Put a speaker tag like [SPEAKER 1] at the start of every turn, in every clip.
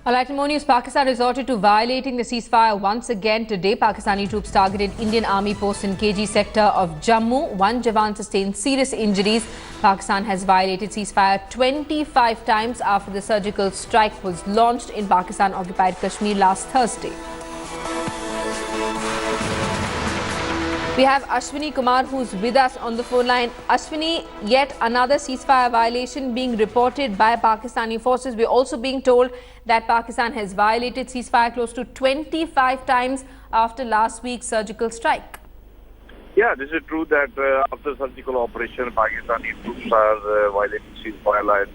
[SPEAKER 1] Alright, more news. Pakistan resorted to violating the ceasefire once again today. Pakistani troops targeted Indian Army posts in KG sector of Jammu. One Jawan sustained serious injuries. Pakistan has violated ceasefire 25 times after the surgical strike was launched in Pakistan-occupied Kashmir last Thursday. We have Ashwini Kumar who's with us on the phone line. Ashwini, yet another ceasefire violation being reported by Pakistani forces. We're also being told that Pakistan has violated ceasefire close to 25 times after last week's surgical strike.
[SPEAKER 2] Yeah, this is true that after surgical operation, Pakistani troops are violating ceasefire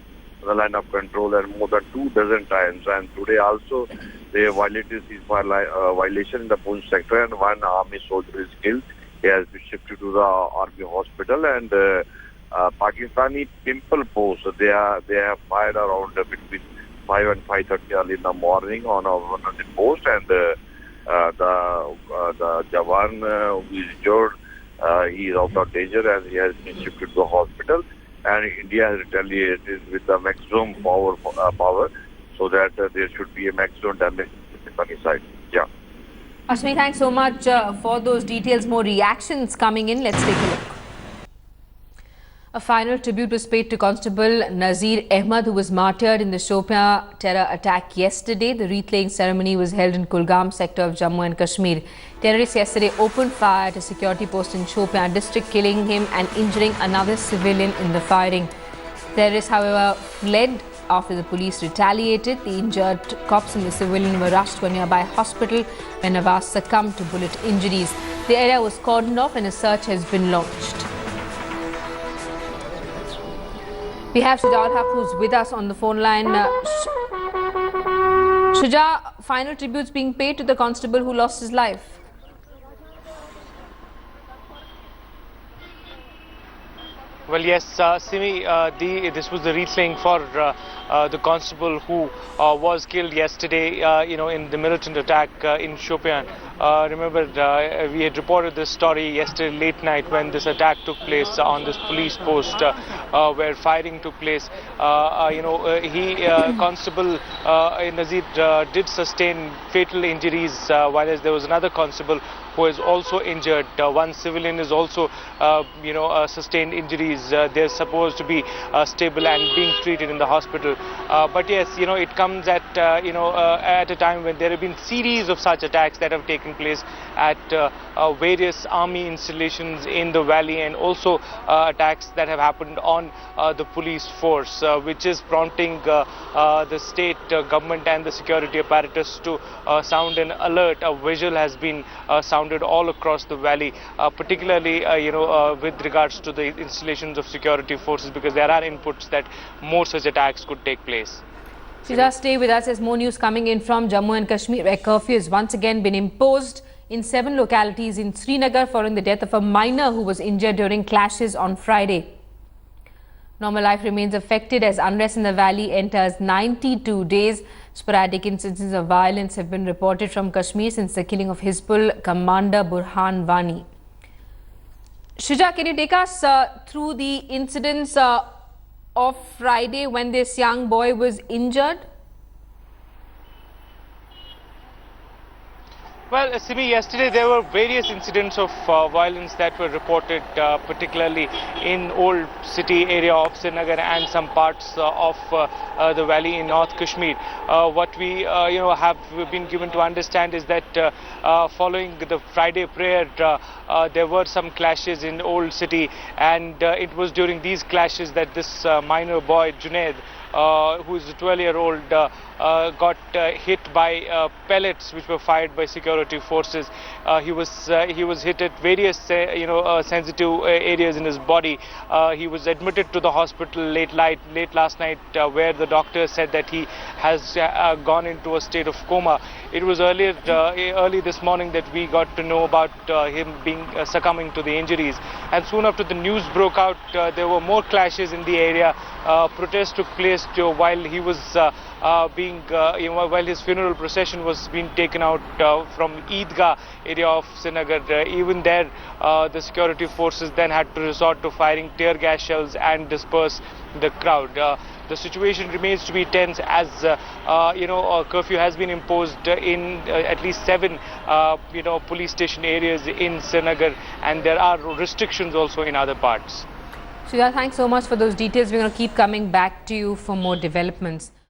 [SPEAKER 2] the line of control and more than 24 times. And today also they violated ceasefire violation in the Poonch sector, and one army soldier is killed. He has been shifted to the army hospital, and Pakistani pimple posts, they have fired around between 5 and 5:30 early in the morning on one of the post, and the Jawan who is injured, he is out of danger and he has been shifted to the hospital. And India has retaliated with the maximum power so that there should be a maximum damage on the Pakistani side. Yeah.
[SPEAKER 1] Ashwini, thanks so much for those details. More reactions coming in. Let's take a look. A final tribute was paid to Constable Nazir Ahmed, who was martyred in the Shopian terror attack yesterday. The wreath-laying ceremony was held in Kulgam sector of Jammu and Kashmir. Terrorists yesterday opened fire at a security post in Shopian district, killing him and injuring another civilian in the firing. Terrorists, however, fled after the police retaliated. The injured cops and the civilian were rushed to a nearby hospital when Nawaz succumbed to bullet injuries. The area was cordoned off and a search has been launched. We have Shuja who's with us on the phone line. Shuja, final tributes being paid to the constable who lost his life.
[SPEAKER 3] Well, yes, Simi, this was the wreath-laying for the constable who was killed yesterday, in the militant attack in Shopian. Remember, we had reported this story yesterday late night when this attack took place on this police post where firing took place. Constable Nazir did sustain fatal injuries, whereas there was another constable who is also injured. One civilian is also, sustained injuries. They're supposed to be stable and being treated in the hospital. But yes, it comes at a time when there have been series of such attacks that have taken place at various army installations in the valley, and also attacks that have happened on the police force, which is prompting the state government and the security apparatus to sound an alert. A vigil has been sounded all across the valley, particularly with regards to the installations of security forces, because there are inputs that more such attacks could take place.
[SPEAKER 1] So just stay with us as more news coming in from Jammu and Kashmir, where curfew has once again been imposed in 7 localities in Srinagar following the death of a minor who was injured during clashes on Friday. Normal life remains affected as unrest in the valley enters 92 days. Sporadic instances of violence have been reported from Kashmir since the killing of Hizbul commander Burhan Wani. Shuja, can you take us through the incidents of Friday when this young boy was injured?
[SPEAKER 3] Well, Simi, yesterday there were various incidents of violence that were reported, particularly in old city area of Srinagar and some parts of the valley in North Kashmir. What we have been given to understand is that following the Friday prayer, there were some clashes in old city, and it was during these clashes that this minor boy Junaid, who is a 12-year-old, got hit by pellets which were fired by security forces. He was hit at various sensitive areas in his body. He was admitted to the hospital late last night, where the doctor said that he has gone into a state of coma. It was early this morning that we got to know about him being succumbing to the injuries, and soon after the news broke out, there were more clashes in the area. Protests took place while he was while his funeral procession was being taken out from Eidgah area of Srinagar. Even there, the security forces then had to resort to firing tear gas shells and disperse the crowd. the situation remains to be tense as a curfew has been imposed in at least 7 police station areas in Srinagar, and there are restrictions also in other parts.
[SPEAKER 1] Sridhar, thanks so much for those details. We're going to keep coming back to you for more developments.